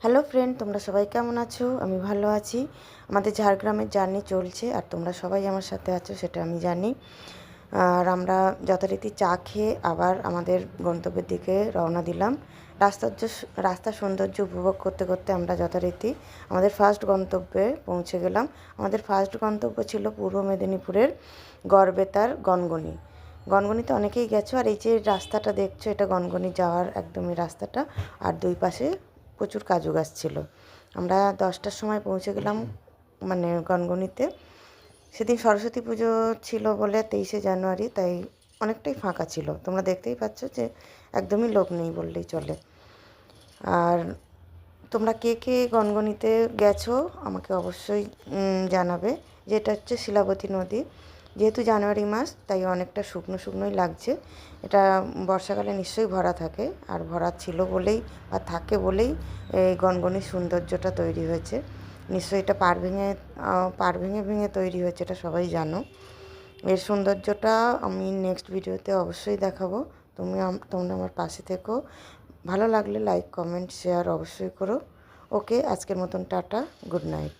Hello friend, তোমরা সবাই কেমন আছো? আমি ভালো আছি। আমাদের ঝাড়গ্রামের জার্নি চলছে আর তোমরা সবাই আমার সাথে আছো সেটা আমি জানি। আর আমরা যথারীতি চা খেয়ে আবার আমাদের গন্তব্যের দিকে রওনা দিলাম। রাস্তার সৌন্দর্য উপভোগ করতে করতে আমরা যথারীতি আমাদের ফার্স্ট গন্তব্যে পৌঁছে গেলাম। আমাদের ফার্স্ট গন্তব্য ছিল পূর্ব মেদিনীপুরের গড়বেতার গনগনি। গনগনিতে অনেকেই গেছো, আর এই যে রাস্তাটা দেখছো এটা গনগনি যাওয়ার একদমই রাস্তাটা, আর দুই পাশে প্রচুর কাজু গাছ ছিল। আমরা 10টার সময় পৌঁছে গেলাম মানে গনগনিতে। সেদিন সরস্বতী পুজো ছিল বলে 23শে জানুয়ারি, তাই অনেকটাই ফাঁকা ছিল। তোমরা দেখতেই পাচ্ছ যে একদমই লোক নেই বললেই চলে। আর তোমরা কে কে গনগনিতে গেছো আমাকে অবশ্যই জানাবে। যেটা হচ্ছে শিলাবতী নদী। যেহেতু জানুয়ারি মাস তাই অনেকটা শুকনো শুকনোই লাগছে। এটা বর্ষাকালে নিশ্চয়ই ভরা থাকে, আর ভরা ছিল বলেই বা থাকে বলেই এই গনগনির সৌন্দর্যটা তৈরি হয়েছে। নিশ্চয়ই এটা পাড় ভেঙে ভেঙে তৈরি হয়েছে, এটা সবাই জানো। এর সৌন্দর্যটা আমি নেক্সট ভিডিওতে অবশ্যই দেখাবো। তোমরা আমার পাশে থেকো। ভালো লাগলে লাইক, কমেন্ট, শেয়ার অবশ্যই করো। ওকে, আজকের মতন টাটা, গুড নাইট।